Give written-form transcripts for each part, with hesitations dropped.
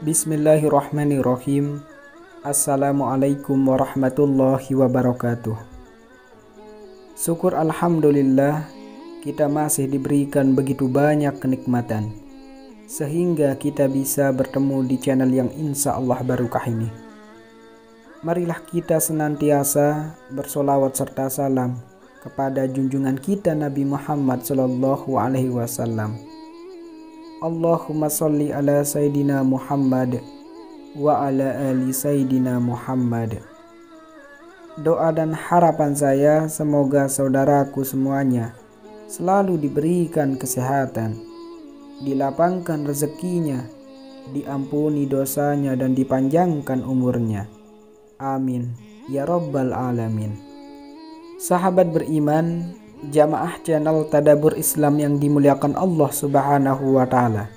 Bismillahirrahmanirrahim. Assalamualaikum warahmatullahi wabarakatuh. Syukur alhamdulillah kita masih diberikan begitu banyak kenikmatan sehingga kita bisa bertemu di channel yang insya Allah barokah ini. Marilah kita senantiasa bersolawat serta salam kepada junjungan kita Nabi Muhammad Sallallahu Alaihi Wasallam. Allahumma sholli ala Sayyidina Muhammad wa ala ali Sayyidina Muhammad. Doa dan harapan saya semoga saudaraku semuanya selalu diberikan kesehatan, dilapangkan rezekinya, diampuni dosanya dan dipanjangkan umurnya. Amin ya rabbal alamin. Sahabat beriman, jamaah channel Tadabbur Islam yang dimuliakan Allah Subhanahu wa Ta'ala.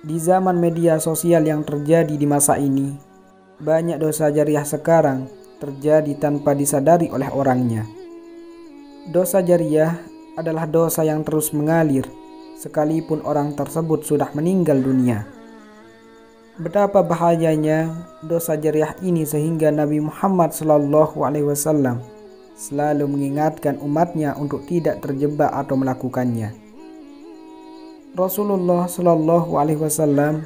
Di zaman media sosial yang terjadi di masa ini, banyak dosa jariah sekarang terjadi tanpa disadari oleh orangnya. Dosa jariah adalah dosa yang terus mengalir sekalipun orang tersebut sudah meninggal dunia. Betapa bahayanya dosa jariah ini sehingga Nabi Muhammad SAW selalu mengingatkan umatnya untuk tidak terjebak atau melakukannya. Rasulullah SAW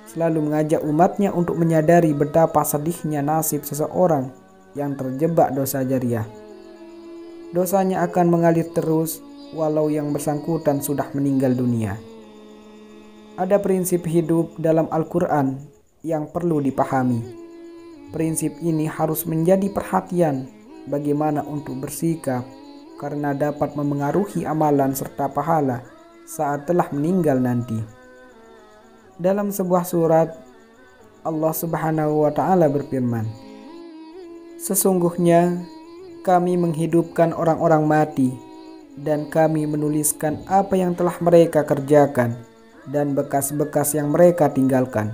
selalu mengajak umatnya untuk menyadari betapa sedihnya nasib seseorang yang terjebak dosa jariah. Dosanya akan mengalir terus walau yang bersangkutan sudah meninggal dunia. Ada prinsip hidup dalam Al-Quran yang perlu dipahami. Prinsip ini harus menjadi perhatian bagaimana untuk bersikap karena dapat memengaruhi amalan serta pahala saat telah meninggal nanti. Dalam sebuah surat, Allah Subhanahu wa Ta'ala berfirman, "Sesungguhnya kami menghidupkan orang-orang mati dan kami menuliskan apa yang telah mereka kerjakan dan bekas-bekas yang mereka tinggalkan,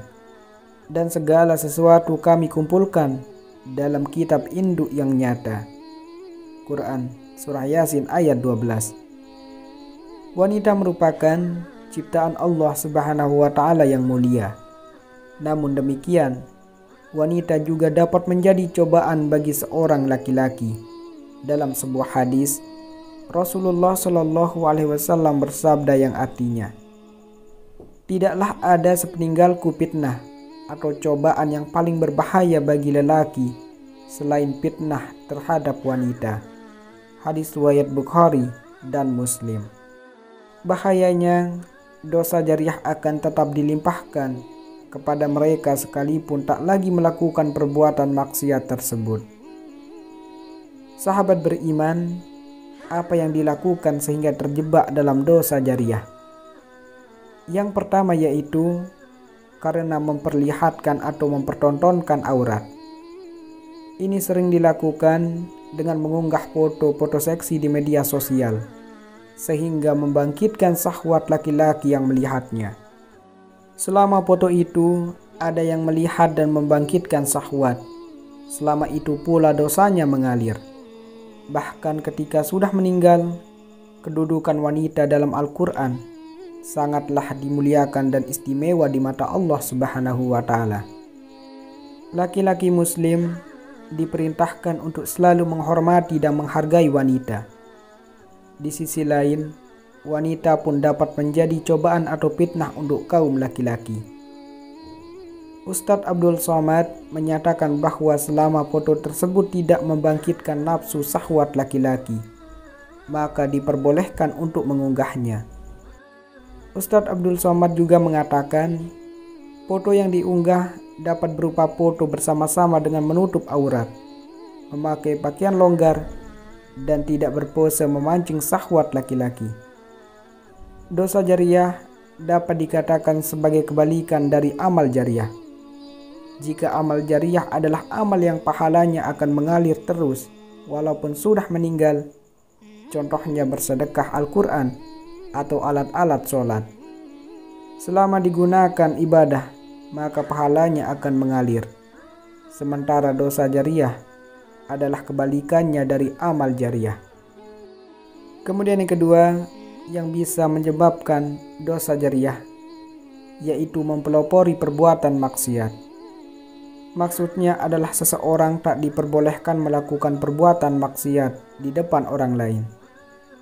dan segala sesuatu kami kumpulkan dalam kitab induk yang nyata." Quran Surah Yasin ayat 12. Wanita merupakan ciptaan Allah Subhanahu wa Ta'ala yang mulia. Namun demikian, wanita juga dapat menjadi cobaan bagi seorang laki-laki. Dalam sebuah hadis, Rasulullah Shallallahu Alaihi Wasallam bersabda yang artinya, "Tidaklah ada sepeninggalku fitnah atau cobaan yang paling berbahaya bagi lelaki selain fitnah terhadap wanita." Hadis riwayat Bukhari dan Muslim. Bahayanya dosa jariah akan tetap dilimpahkan kepada mereka sekalipun tak lagi melakukan perbuatan maksiat tersebut. Sahabat beriman, apa yang dilakukan sehingga terjebak dalam dosa jariah? Yang pertama yaitu karena memperlihatkan atau mempertontonkan aurat. Ini sering dilakukan dengan mengunggah foto-foto seksi di media sosial, sehingga membangkitkan syahwat laki-laki yang melihatnya. Selama foto itu ada yang melihat dan membangkitkan syahwat, selama itu pula dosanya mengalir. Bahkan ketika sudah meninggal, kedudukan wanita dalam Al-Quran sangatlah dimuliakan dan istimewa di mata Allah Subhanahu wa Ta'ala. Laki-laki muslim diperintahkan untuk selalu menghormati dan menghargai wanita. Di sisi lain, wanita pun dapat menjadi cobaan atau fitnah untuk kaum laki-laki. Ustadz Abdul Somad menyatakan bahwa selama foto tersebut tidak membangkitkan nafsu syahwat laki-laki, maka diperbolehkan untuk mengunggahnya. Ustadz Abdul Somad juga mengatakan, foto yang diunggah dapat berupa foto bersama-sama dengan menutup aurat, memakai pakaian longgar, dan tidak berpose memancing syahwat laki-laki. Dosa jariah dapat dikatakan sebagai kebalikan dari amal jariah. Jika amal jariah adalah amal yang pahalanya akan mengalir terus walaupun sudah meninggal, contohnya bersedekah Al-Quran atau alat-alat sholat. Selama digunakan ibadah, maka pahalanya akan mengalir. Sementara dosa jariah adalah kebalikannya dari amal jariah. Kemudian yang kedua, yang bisa menyebabkan dosa jariah yaitu mempelopori perbuatan maksiat. Maksudnya adalah seseorang tak diperbolehkan melakukan perbuatan maksiat di depan orang lain,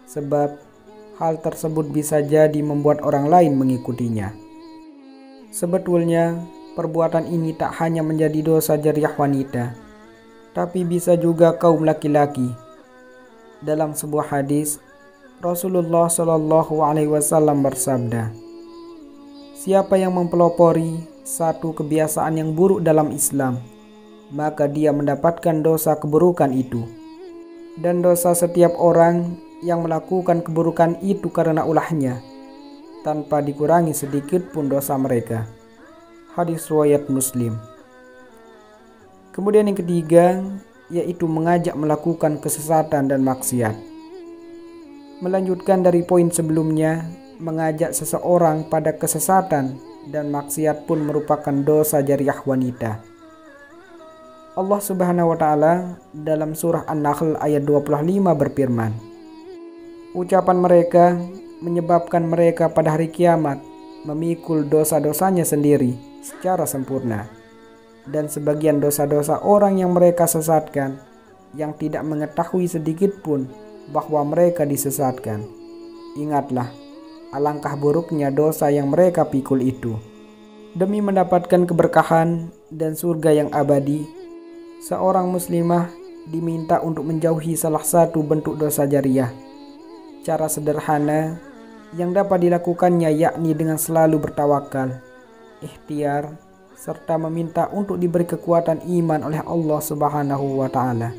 sebab hal tersebut bisa jadi membuat orang lain mengikutinya. Sebetulnya, perbuatan ini tak hanya menjadi dosa jariah wanita, tapi bisa juga kaum laki-laki. Dalam sebuah hadis, Rasulullah Shallallahu Alaihi Wasallam bersabda, "Siapa yang mempelopori satu kebiasaan yang buruk dalam Islam, maka dia mendapatkan dosa keburukan itu. Dan dosa setiap orang yang melakukan keburukan itu karena ulahnya, tanpa dikurangi sedikit pun dosa mereka." Hadis riwayat Muslim. Kemudian yang ketiga, yaitu mengajak melakukan kesesatan dan maksiat. Melanjutkan dari poin sebelumnya, mengajak seseorang pada kesesatan dan maksiat pun merupakan dosa jariah wanita. Allah Subhanahu wa taala dalam surah An-Nahl ayat 25 berfirman, "Ucapan mereka menyebabkan mereka pada hari kiamat memikul dosa-dosanya sendiri secara sempurna, dan sebagian dosa-dosa orang yang mereka sesatkan yang tidak mengetahui sedikit pun bahwa mereka disesatkan. Ingatlah, alangkah buruknya dosa yang mereka pikul itu." Demi mendapatkan keberkahan dan surga yang abadi, seorang muslimah diminta untuk menjauhi salah satu bentuk dosa jariah. Cara sederhana yang dapat dilakukannya yakni dengan selalu bertawakal, ikhtiar, serta meminta untuk diberi kekuatan iman oleh Allah Subhanahu wa taala.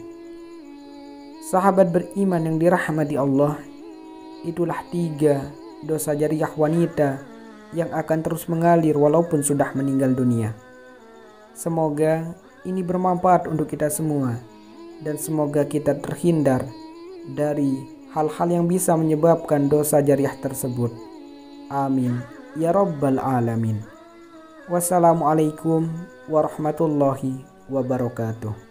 Sahabat beriman yang dirahmati Allah, itulah 3 dosa jariah wanita yang akan terus mengalir walaupun sudah meninggal dunia. Semoga ini bermanfaat untuk kita semua, dan semoga kita terhindar dari hal-hal yang bisa menyebabkan dosa jariah tersebut. Amin ya rabbal alamin. Wassalamualaikum warahmatullahi wabarakatuh.